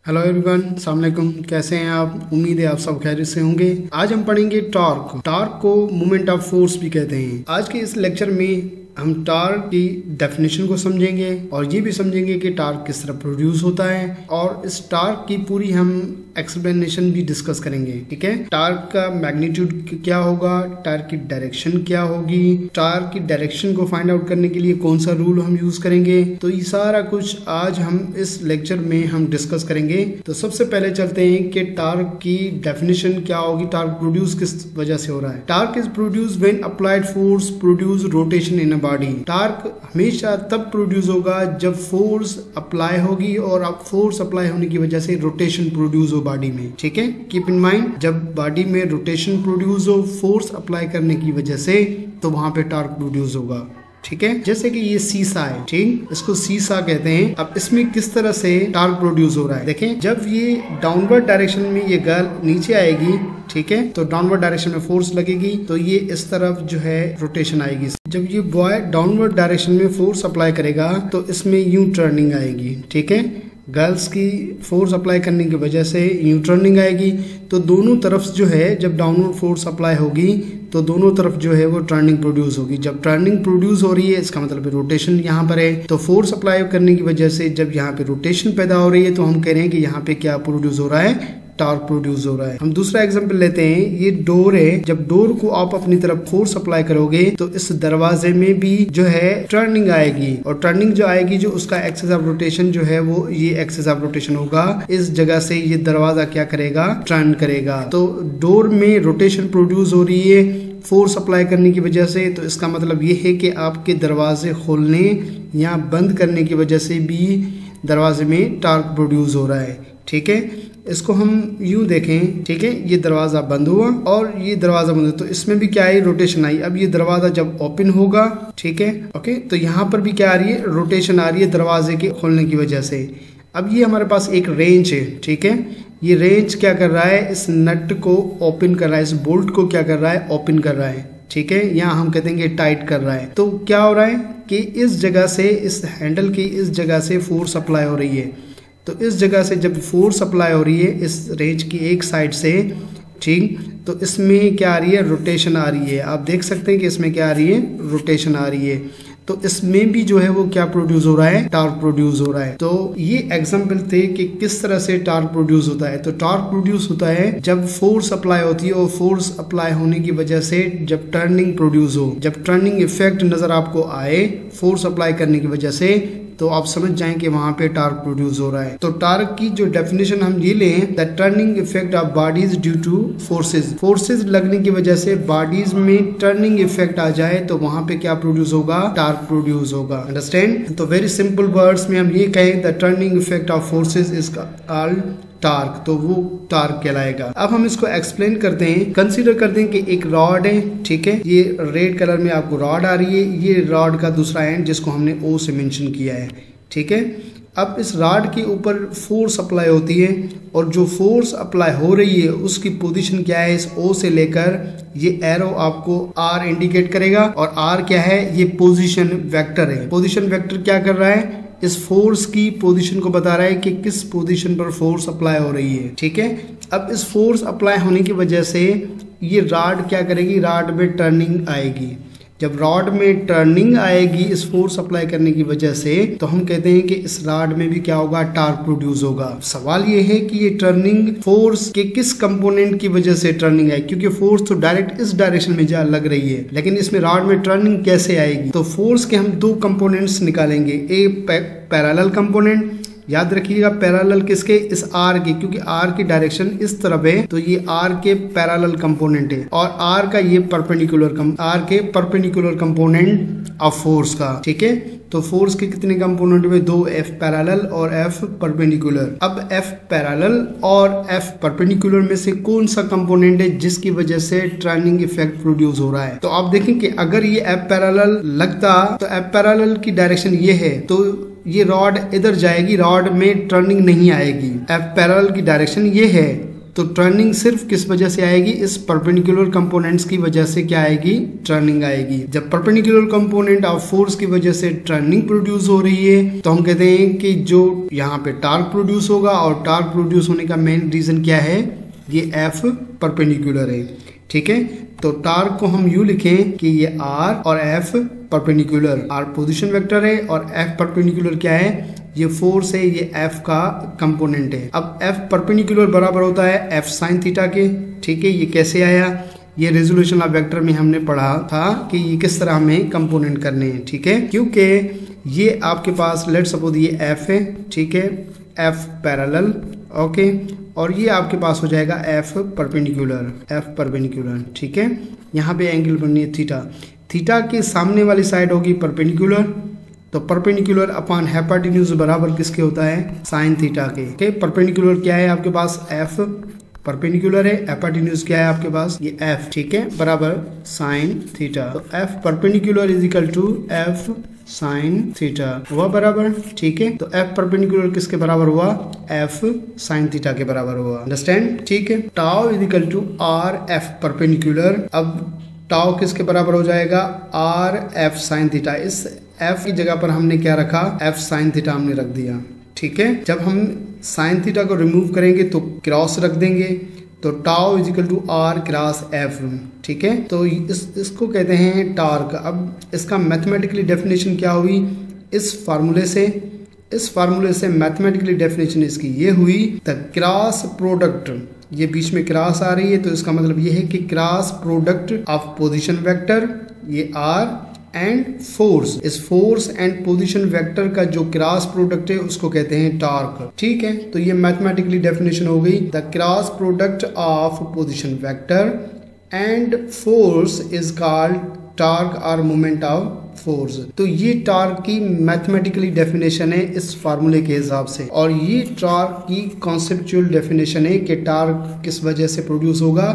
Hello everyone, अस्सलाम वालेकुम। कैसे हैं आप? उम्मीद है आप सब खैरियत से होंगे। आज हम पढ़ेंगे टॉर्क। टॉर्क को मोमेंट ऑफ फोर्स भी कहते हैं। आज के इस लेक्चर में हम टॉर्क की डेफिनेशन को समझेंगे और ये भी समझेंगे कि टॉर्क किस तरह प्रोड्यूस होता है, और इस टॉर्क की पूरी हम एक्सप्लेनेशन भी डिस्कस करेंगे। ठीक है, टॉर्क का मैग्नीट्यूड क्या होगा, टॉर्क की डायरेक्शन क्या होगी, टॉर्क की डायरेक्शन को फाइंड आउट करने के लिए कौन सा रूल हम यूज करेंगे, तो ये सारा कुछ आज हम इस लेक्चर में हम डिस्कस करेंगे। तो सबसे पहले चलते हैं कि टॉर्क की डेफिनेशन क्या होगी, टॉर्क प्रोड्यूस किस वजह से हो रहा है। Torque is produce when applied force produce rotation in body. Torque हमेशा तब प्रोड्यूस होगा जब फोर्स अप्लाई होगी, और अब फोर्स अप्लाई होने की वजह से रोटेशन प्रोड्यूस हो बॉडी में। ठीक है, कीप इन माइंड, जब बॉडी में रोटेशन प्रोड्यूस हो फोर्स अप्लाई करने की वजह से, तो वहां पे टॉर्क प्रोड्यूस होगा। ठीक है, जैसे कि ये सीसा है, ठीक, इसको सीसा कहते हैं। अब इसमें किस तरह से टॉर्क प्रोड्यूस हो रहा है, देखें। जब ये डाउनवर्ड डायरेक्शन में ये गर्ल नीचे आएगी, ठीक है, तो डाउनवर्ड डायरेक्शन में फोर्स लगेगी, तो ये इस तरफ जो है रोटेशन आएगी। जब ये बॉय डाउनवर्ड डायरेक्शन में फोर्स अप्लाई करेगा तो इसमें यूं टर्निंग आएगी। ठीक है, गर्ल्स की फोर्स अप्लाई करने की वजह से यूं टर्निंग आएगी, तो दोनों तरफ जो है जब डाउनवर्ड फोर्स अप्लाई होगी तो दोनों तरफ जो है वो टर्निंग प्रोड्यूस होगी। जब टर्निंग प्रोड्यूस हो रही है इसका मतलब रोटेशन यहाँ पर है, तो फोर्स अप्लाई करने की वजह से जब यहाँ पे रोटेशन पैदा हो रही है तो हम कह रहे हैं कि यहाँ पे क्या प्रोड्यूस हो रहा है, टॉर्क प्रोड्यूस हो रहा है। हम दूसरा एग्जांपल लेते हैं, ये डोर है। जब डोर को आप अपनी तरफ फोर्स अप्लाई करोगे तो इस दरवाजे में भी जो है टर्निंग आएगी, और टर्निंग जो आएगी जो उसका एक्सेस ऑफ रोटेशन जो है वो ये एक्सेस ऑफ रोटेशन होगा। इस जगह से ये दरवाजा क्या करेगा, टर्न करेगा। तो डोर में रोटेशन प्रोड्यूस हो रही है फोर्स अप्लाई करने की वजह से, तो इसका मतलब ये है कि आपके दरवाजे खोलने या बंद करने की वजह से भी दरवाजे में टॉर्क प्रोड्यूस हो रहा है। ठीक है, इसको हम यूं देखें। ठीक है, ये दरवाजा बंद हुआ और ये दरवाजा बंद हुआ, तो इसमें भी क्या आई, रोटेशन आई। अब ये दरवाजा जब ओपन होगा, ठीक है, ओके, तो यहाँ पर भी क्या आ रही है, रोटेशन आ रही है दरवाजे के खोलने की वजह से। अब ये हमारे पास एक रेंच है। ठीक है, ये रेंच क्या कर रहा है, इस नट को ओपन कर रहा है, इस बोल्ट को क्या कर रहा है, ओपन कर रहा है। ठीक है, यहाँ हम कहते हैं कि टाइट कर रहा है। तो क्या हो रहा है कि इस जगह से, इस हैंडल की इस जगह से फोर्स अप्लाई हो रही है। तो इस जगह से जब फोर्स अप्लाई हो रही है इस रेंच की एक साइड से, ठीक, तो इसमें क्या आ रही है, रोटेशन आ रही है। आप देख सकते हैं कि इसमें क्या आ रही है, रोटेशन आ रही है। तो इसमें भी जो है वो क्या प्रोड्यूस हो रहा है, टॉर्क प्रोड्यूस हो रहा है। तो ये एग्जांपल थे कि किस तरह से टॉर्क प्रोड्यूस होता है। तो टॉर्क प्रोड्यूस होता है जब फोर्स अप्लाई होती है, और फोर्स अप्लाई होने की वजह से जब टर्निंग प्रोड्यूस हो, जब टर्निंग इफेक्ट नजर आपको आए फोर्स अप्लाई करने की वजह से, तो आप समझ जाएं कि वहां पे टॉर्क प्रोड्यूस हो रहा है। तो टॉर्क की जो डेफिनेशन हम ये लें, the turning effect of bodies due two forces. Forces लगने की वजह से बॉडीज में टर्निंग इफेक्ट आ जाए तो वहां पे क्या प्रोड्यूस होगा, टॉर्क प्रोड्यूस होगा। अंडरस्टैंड? तो वेरी सिंपल वर्ड्स में हम ये कहें, the turning effect of forces is called torque, तो वो टॉर्क कहलाएगा। अब हम इसको एक्सप्लेन करते हैं। कंसीडर करते हैं कि एक रॉड है, ठीक है, ये रेड कलर में आपको रॉड आ रही है, ये रॉड का दूसरा एंड जिसको हमने ओ से मेंशन किया है। ठीक है, अब इस रॉड के ऊपर फोर्स अप्लाई होती है, और जो फोर्स अप्लाई हो रही है उसकी पोजीशन क्या है, इस ओ से लेकर ये एरो आपको आर इंडिकेट करेगा, और आर क्या है, ये पोजीशन वेक्टर है। पोजीशन वेक्टर क्या कर रहा है, इस फोर्स की पोजीशन को बता रहा है कि किस पोजीशन पर फोर्स अप्लाई हो रही है। ठीक है, अब इस फोर्स अप्लाई होने की वजह से ये रॉड क्या करेगी, रॉड में टर्निंग आएगी। जब रॉड में टर्निंग आएगी इस फोर्स अप्लाई करने की वजह से, तो हम कहते हैं कि इस रॉड में भी क्या होगा, टॉर्क प्रोड्यूस होगा। सवाल ये है कि ये टर्निंग फोर्स के किस कंपोनेंट की वजह से टर्निंग है, क्योंकि फोर्स तो डायरेक्ट इस डायरेक्शन में जा लग रही है, लेकिन इसमें रॉड में टर्निंग कैसे आएगी। तो फोर्स के हम दो कंपोनेंट्स निकालेंगे, एक पैरेलल कंपोनेंट, याद रखिएगा पैरेलल किसके, इस आर के, क्योंकि आर की डायरेक्शन इस तरफ है, तो ये आर के पैरेलल कंपोनेंट है, और आर का ये आर के परपेंडिकुलर कंपोनेंट ऑफ फोर्स का। ठीक है, तो फोर्स के कितने कंपोनेंट में, दो, एफ पैरेलल और एफ परपेंडिकुलर। अब एफ पैरेलल और एफ परपेंडिकुलर में से कौन सा कंपोनेंट है जिसकी वजह से टर्निंग इफेक्ट प्रोड्यूस हो रहा है। तो आप देखें कि अगर ये एफ पैरेलल लगता तो एफ पैरेलल की डायरेक्शन ये है, तो ये रॉड इधर जाएगी, रॉड में टर्निंग नहीं आएगी। एफ पैरेलल की डायरेक्शन ये है, तो टर्निंग सिर्फ किस वजह से आएगी, इस परपेंडिकुलर कंपोनेंट्स की वजह से क्या आएगी, टर्निंग आएगी। जब परपेंडिकुलर कंपोनेंट ऑफ फोर्स की वजह से टर्निंग प्रोड्यूस हो रही है तो हम कहते हैं कि जो यहाँ पे टार्क प्रोड्यूस होगा, और टार्क प्रोड्यूस होने का मेन रीजन क्या है, ये एफ परपेंडिकुलर है। ठीक है, तो टार्क को हम यूं लिखें कि ये आर और F perpendicular, R position vector है और एफ परपेंडिकुलर क्या है, ये फोर्स है, ये एफ का कंपोनेंट है। अब एफ परपेंडिकुलर बराबर होता है एफ साइन थीटा के। ठीक है, ये कैसे आया, ये रेजोल्यूशन ऑफ वेक्टर में हमने पढ़ा था कि ये किस तरह हमें कंपोनेंट करने हैं। ठीक है, क्योंकि ये आपके पास लेट सपोज ये एफ है, ठीक है, एफ पैरेलल, ओके, और ये आपके पास हो जाएगा एफ परपेंडिकुलर, एफ परपेंडिकुलर। ठीक है, यहाँ पे एंगल बननी है थीटा, थीटा के सामने वाली साइड होगी परपेंडिकुलर, तो परपेंडिकुलर अपॉन हाइपोटेन्यूज बराबर किसके होता है, साइन थीटा के। ओके, परपेंडिकुलर क्या है आपके पास, एफ परपेंडिकुलर है, हाइपोटेन्यूज क्या है आपके पास, ये एफ, ठीक है, बराबर साइन थीटा। तो F perpendicular is equal to F sine theta हुआ बराबर। ठीक है, तो एफ परपेंडिकुलर किसके बराबर हुआ, एफ साइन थीटा के बराबर हुआ। अंडरस्टैंड। ठीक है, tau is equal to R F perpendicular. अब टाउ किसके बराबर हो जाएगा, आर एफ साइन थीटा। इस एफ की जगह पर हमने क्या रखा, एफ साइन थीटा हमने रख दिया। ठीक है, जब हम साइन थीटा को रिमूव करेंगे तो क्रॉस रख देंगे, तो tau is equal to R cross F. ठीक है, तो इसको कहते हैं टार्क। अब इसका मैथमेटिकली डेफिनेशन क्या हुई, इस फार्मूले से मैथमेटिकली डेफिनेशन इसकी ये हुई, द क्रॉस प्रोडक्ट, ये बीच में क्रॉस आ रही है तो इसका मतलब ये है कि cross product of position vector, ये आर एंड फोर्स, इस फोर्स एंड पोजीशन वेक्टर का जो क्रॉस प्रोडक्ट है उसको कहते हैं टार्क। ठीक है, तो ये मैथमेटिकली डेफिनेशन हो गई, the cross product of position vector and force is called torque और मोमेंट ऑफ फोर्स। तो ये टार्क की मैथमेटिकली डेफिनेशन है इस फार्मूले के हिसाब से, और ये टार्क की कॉन्सेप्चुअल डेफिनेशन है कि टार्क किस वजह से प्रोड्यूस होगा।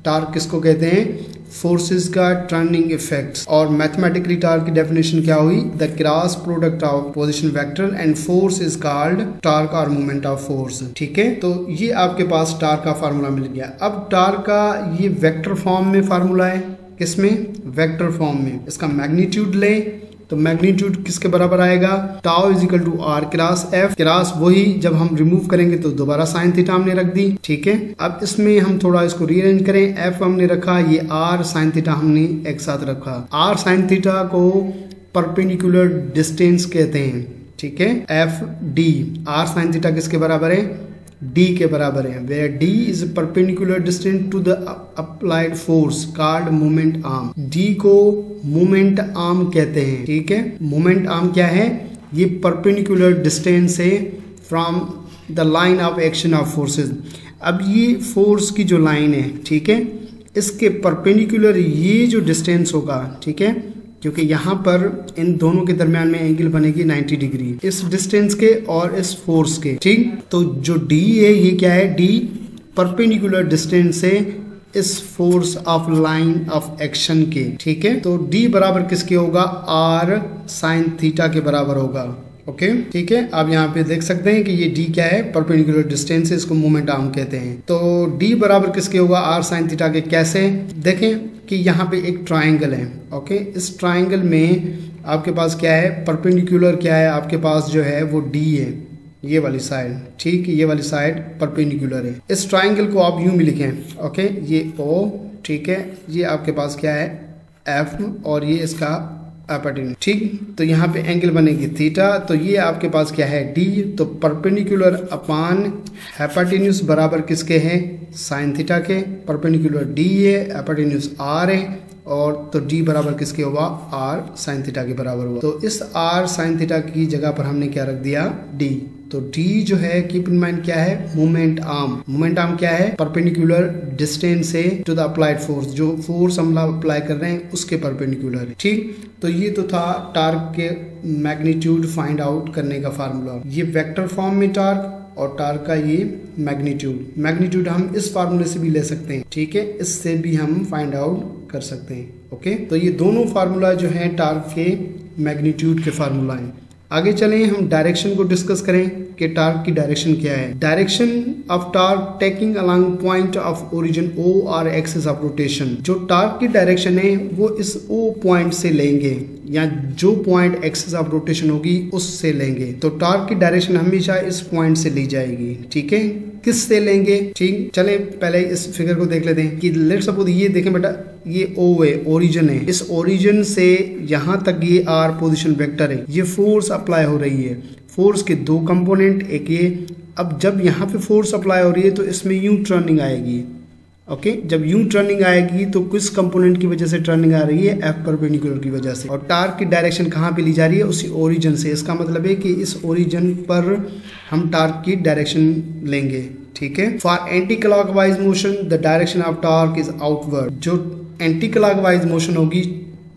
टार्क किसको कहते हैं, फोर्सेस का टर्निंग इफेक्ट्स। और मैथमेटिकली टार्क की डेफिनेशन क्या हुई, the cross product of position vector and force is called torque और मोमेंट ऑफ फोर्स। ठीक है, तो ये आपके पास टार्क का फार्मूला मिल गया। अब टार्क का ये वेक्टर फॉर्म में फार्मूला है, किसमें, वेक्टर फॉर्म में। इसका मैग्नीट्यूड ले तो मैग्नीट्यूड किसके बराबर आएगा, tau is equal to R cross F. Cross वही जब हम रिमूव करेंगे तो दोबारा साइन थीटा हमने रख दी। ठीक है, अब इसमें हम थोड़ा इसको रीअरेंज करें, एफ हमने रखा, ये आर साइन थीटा हमने एक साथ रखा। आर साइन थीटा को परपेंडिकुलर डिस्टेंस कहते हैं। ठीक है, F D, R sine theta किसके बराबर है, D के बराबर है, where D is perpendicular distance to the applied force called moment arm। D को moment arm कहते हैं। ठीक है, moment arm क्या है, ये perpendicular distance है from the line of action of forces। अब ये फोर्स की जो लाइन है, ठीक है, इसके परपेंडिकुलर ये जो डिस्टेंस होगा, ठीक है, क्योंकि यहाँ पर इन दोनों के दरमियान में एंगल बनेगी 90 डिग्री, इस डिस्टेंस के और इस फोर्स के। ठीक, तो जो D है ये क्या है, D परपेंडिकुलर डिस्टेंस से इस force of line of action के। ठीक है, तो D बराबर किसके होगा, R साइन थीटा के बराबर होगा। ओके, ठीक है, आप यहाँ पे देख सकते हैं कि ये D क्या है, परपेंडिकुलर डिस्टेंस है, इसको मोमेंट आर्म कहते हैं। तो D बराबर किसके होगा, R साइन थीटा के। कैसे, देखें कि यहाँ पे एक ट्राइंगल है। ओके, इस ट्राइंगल में आपके पास क्या है, परपेंडिकुलर क्या है आपके पास जो है वो D है, ये वाली साइड। ठीक, ये वाली साइड परपेंडिकुलर है। इस ट्राइंगल को आप यूं भी लिखें, ओके, ये O, ठीक है, ये आपके पास क्या है F, और ये इसका हाइपोटेन्यूज। ठीक, तो यहाँ पे एंगल बनेगी थीटा, तो ये आपके पास क्या है D, तो परपेंडिकुलर अपॉन हाइपोटेन्यूज बराबर किसके हैं, साइन थीटा के। परपेंडिकुलर D है, हाइपोटेन्यूज R है, और तो D बराबर किसके हुआ, R साइन थीटा के बराबर हुआ। तो इस R साइन थीटा की जगह पर हमने क्या रख दिया, D। तो D जो है, कीप इन माइंड क्या है, मोमेंट आर्म। मोमेंट आर्म क्या है, परपेंडिकुलर डिस्टेंस से टू द अप्लाइड फोर्स, जो फोर्स हम अप्लाई कर रहे हैं उसके परपेंडिकुलर है। ठीक, तो ये तो था टार्क के मैग्नीट्यूड फाइंड आउट करने का फार्मूला। ये वेक्टर फॉर्म में टार्क, और टार्क का ये मैग्नीट्यूड हम इस फार्मूले से भी ले सकते हैं। ठीक है, इससे भी हम फाइंड आउट कर सकते हैं। ओके, तो ये दोनों फार्मूला जो है टार्क के मैग्नीट्यूड के फार्मूला हैं। आगे चलें, हम डायरेक्शन को डिस्कस करें कि टार्क की डायरेक्शन क्या है। Direction of torque taking along point of origin O और एक्सिस ऑफ रोटेशन। जो टार्क की डायरेक्शन है वो इस ओ पॉइंट से लेंगे या जो पॉइंट एक्सिस ऑफ रोटेशन होगी उससे लेंगे। तो टार्क की डायरेक्शन हमेशा इस पॉइंट से ली जाएगी। ठीक है, किस से लेंगे? ठीक, चले पहले इस फिगर को देख लेते हैं कि लेट सपोज ये देखें बेटा, ये ओ है, ओरिजिन है। इस ओरिजिन से यहाँ तक ये आर पोजीशन वेक्टर है। ये फोर्स अप्लाई हो रही है। फोर्स के दो कंपोनेंट, एक ये। अब जब यहाँ पे फोर्स अप्लाई हो रही है तो इसमें यूं टर्निंग आएगी। ओके, जब यूं टर्निंग आएगी तो किस कंपोनेंट की वजह से टर्निंग आ रही है? एफ परपेंडिकुलर की वजह से। और टार्क की डायरेक्शन कहाँ पे ली जा रही है? उसी ओरिजिन से। इसका मतलब है कि इस ओरिजिन पर हम टार्क की डायरेक्शन लेंगे। ठीक है, for anti clockwise motion the direction of torque is outward. जो एंटी क्लॉकवाइज मोशन होगी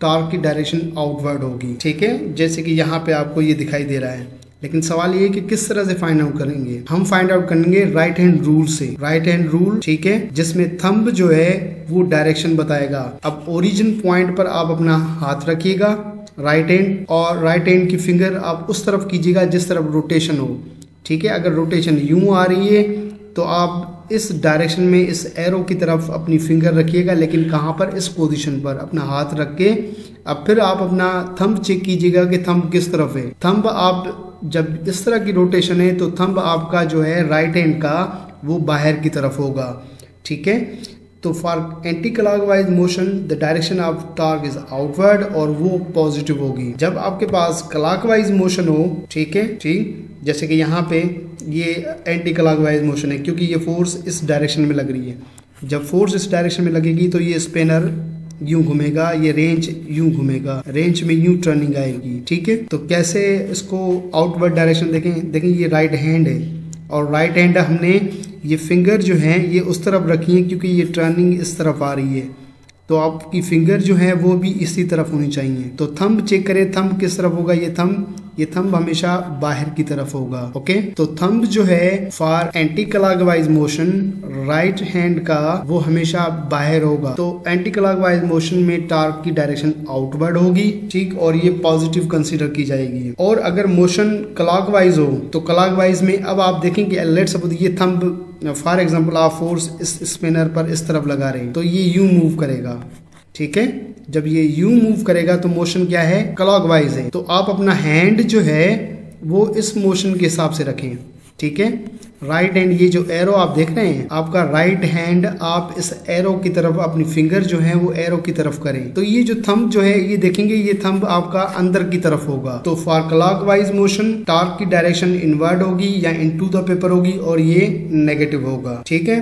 टार्क की डायरेक्शन आउटवर्ड होगी। ठीक है, जैसे कि यहाँ पे आपको ये दिखाई दे रहा है। लेकिन सवाल ये है कि किस तरह से फाइंड आउट करेंगे? हम फाइंड आउट करेंगे राइट हैंड रूल से। राइट हैंड रूल, ठीक है, जिसमें थंब जो है वो डायरेक्शन बताएगा। अब ओरिजिन पॉइंट पर आप अपना हाथ रखिएगा राइट हैंड, और राइट हैंड की फिंगर आप उस तरफ कीजिएगा जिस तरफ रोटेशन हो। ठीक है, अगर रोटेशन यूं आ रही है तो आप इस डायरेक्शन में इस एरो की तरफ अपनी फिंगर रखिएगा, लेकिन कहाँ पर? इस पोजीशन पर अपना हाथ रख के। अब फिर आप अपना थंब चेक कीजिएगा कि थंब किस तरफ है। थंब आप जब इस तरह की रोटेशन है तो थंब आपका जो है राइट हैंड का वो बाहर की तरफ होगा। ठीक है, तो for anti clockwise motion the direction of torque is outward, और वो पॉजिटिव होगी। जब आपके पास क्लॉकवाइज मोशन हो, ठीक है, ठीक, जैसे कि यहाँ पे ये एंटी क्लॉकवाइज मोशन है क्योंकि ये फोर्स इस डायरेक्शन में लग रही है। जब फोर्स इस डायरेक्शन में लगेगी तो ये स्पिनर यूं घूमेगा, ये रेंच यूं घूमेगा, रेंच में यूं टर्निंग आएगी। ठीक है, तो कैसे इसको आउटवर्ड डायरेक्शन देखें? देखें ये राइट हैंड है, और राइट हैंड हमने ये फिंगर जो है ये उस तरफ रखी है क्योंकि ये टर्निंग इस तरफ आ रही है। तो आपकी फिंगर जो है वो भी इसी तरफ होनी चाहिए। तो थंब चेक करें, थंब किस तरफ होगा? ये थंब हमेशा बाहर की तरफ होगा। ओके, तो थंब जो है for anti clockwise motion right hand का वो हमेशा बाहर होगा। तो एंटी क्लॉकवाइज मोशन में टार्क की डायरेक्शन आउटवर्ड होगी। ठीक, और ये पॉजिटिव कंसीडर की जाएगी। और अगर मोशन क्लॉकवाइज हो तो क्लॉकवाइज में अब आप देखेंगे लेट्स सपोज ये थंब फॉर एग्जाम्पल आप फोर्स इस स्पिनर पर इस तरफ लगा रहे हैं तो ये यूं मूव करेगा। ठीक है, जब ये यूं मूव करेगा तो मोशन क्या है? क्लॉकवाइज है। तो आप अपना हैंड जो है वो इस मोशन के हिसाब से रखें। ठीक है, राइट हैंड, ये जो एरो आप देख रहे हैं आपका राइट हैंड, आप इस एरो की तरफ अपनी फिंगर जो है वो एरो की तरफ करें। तो ये जो थंब जो है ये देखेंगे ये थंब आपका अंदर की तरफ होगा। तो फॉर क्लॉकवाइज मोशन टार्क की डायरेक्शन इनवर्ड होगी या इनटू द पेपर होगी, और ये नेगेटिव होगा। ठीक है,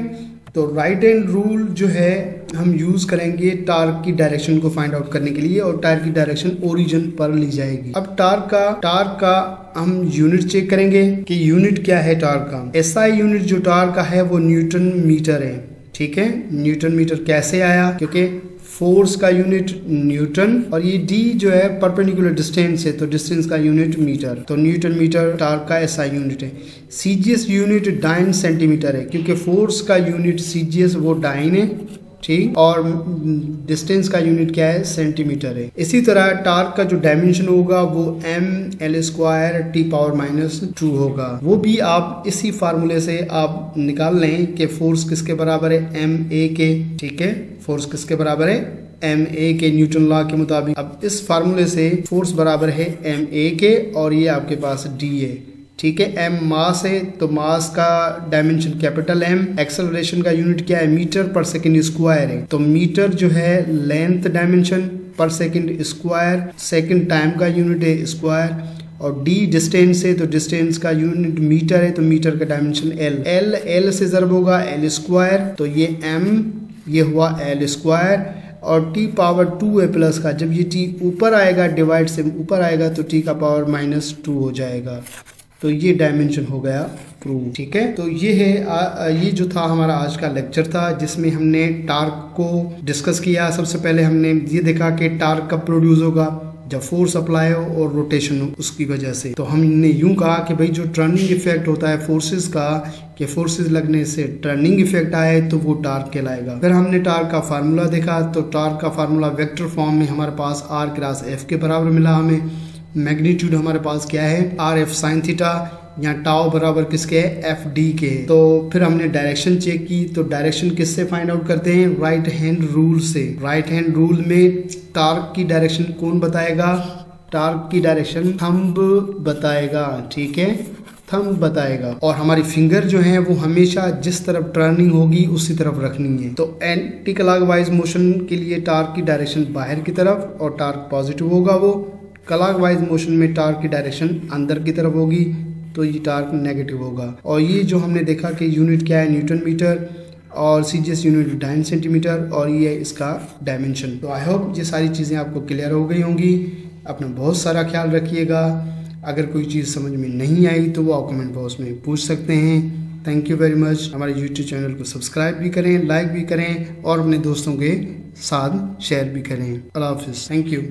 तो राइट हैंड रूल जो है हम यूज करेंगे टार्क की डायरेक्शन को फाइंड आउट करने के लिए, और टार्क की डायरेक्शन ओरिजिन पर ली जाएगी। अब टार्क का हम यूनिट चेक करेंगे कि यूनिट क्या है टार्क का। एसआई यूनिट जो टार्क का है वो न्यूटन मीटर है। ठीक है, न्यूटन मीटर कैसे आया? क्योंकि फोर्स का यूनिट न्यूटन, और ये डी जो है परपेंडिकुलर डिस्टेंस है तो डिस्टेंस का यूनिट मीटर। तो न्यूटन मीटर टार्क का एसआई यूनिट है। सीजीएस यूनिट डाइन सेंटीमीटर है क्योंकि फोर्स का यूनिट सीजीएस वो डाइन है। ठीक, और डिस्टेंस का यूनिट क्या है? सेंटीमीटर है। इसी तरह टार्क का जो डायमेंशन होगा वो ml² T⁻⁻² होगा। वो भी आप इसी फार्मूले से आप निकाल लें कि फोर्स किसके बराबर है? ma के। ठीक है, फोर्स किसके बराबर है? ma के, न्यूटन लॉ के मुताबिक। अब इस फार्मूले से फोर्स बराबर है ma के, और ये आपके पास d है। ठीक है, m मास है तो मास का डायमेंशन कैपिटल M। एक्सेलरेशन का यूनिट क्या है? मीटर पर सेकंड स्क्वायर है। तो मीटर जो है लेंथ डायमेंशन पर सेकंड स्क्वायर, सेकंड टाइम का यूनिट है स्क्वायर, और d डिस्टेंस है तो डिस्टेंस का यूनिट मीटर है तो मीटर का डायमेंशन L से ज़रब होगा L²। तो ये m ये हुआ L², और T⁻² है प्लस का। जब ये t ऊपर आएगा, डिवाइड से ऊपर आएगा तो t का पावर -2 हो जाएगा। तो ये डायमेंशन हो गया प्रूव। ठीक है, तो ये है ये जो था हमारा आज का लेक्चर था जिसमें हमने टार्क को डिस्कस किया। सबसे पहले हमने ये देखा कि टार्क कब प्रोड्यूस होगा? जब फोर्स अप्लाई हो और रोटेशन हो उसकी वजह से। तो हमने यूं कहा कि भाई जो टर्निंग इफेक्ट होता है फोर्सेस का, कि फोर्सेस लगने से टर्निंग इफेक्ट आए तो वो टार्क कहलाएगा। फिर हमने टार्क का फार्मूला देखा, तो टार्क का फार्मूला वेक्टर फॉर्म में हमारे पास R × F के बराबर मिला हमें। मैग्नीट्यूड हमारे पास क्या है, आर एफ साइन थीटा, यहाँ टाउ बराबर किसके है, एफ डी के। तो फिर हमने डायरेक्शन चेक की, तो डायरेक्शन किससे फाइंड आउट करते हैं, राइट हैंड रूल से। राइट हैंड रूल में टार्क की डायरेक्शन कौन बताएगा, टार्क की डायरेक्शन थंब बताएगा, ठीक है, थंब बताएगा। और हमारी फिंगर जो है वो हमेशा जिस तरफ टर्निंग होगी उसी तरफ रखनी है। तो एंटी क्लॉकवाइज मोशन के लिए टार्क की डायरेक्शन बाहर की तरफ और टार्क पॉजिटिव होगा, वो क्लॉकवाइज मोशन में टार्क की डायरेक्शन अंदर की तरफ होगी, तो ये टार्क नेगेटिव होगा। और ये जो हमने देखा कि यूनिट क्या है, न्यूटन मीटर, और सीजीएस यूनिट डाइन सेंटीमीटर, और ये है इसका डायमेंशन। तो आई होप ये सारी चीज़ें आपको क्लियर हो गई होंगी। अपना बहुत सारा ख्याल रखिएगा। अगर कोई चीज़ समझ में नहीं आई तो वो आप कमेंट बॉक्स में पूछ सकते हैं। Thank you very much. हमारे यूट्यूब चैनल को सब्सक्राइब भी करें, लाइक भी करें और अपने दोस्तों के साथ शेयर भी करें। अल्लाह हाफिज़। Thank you.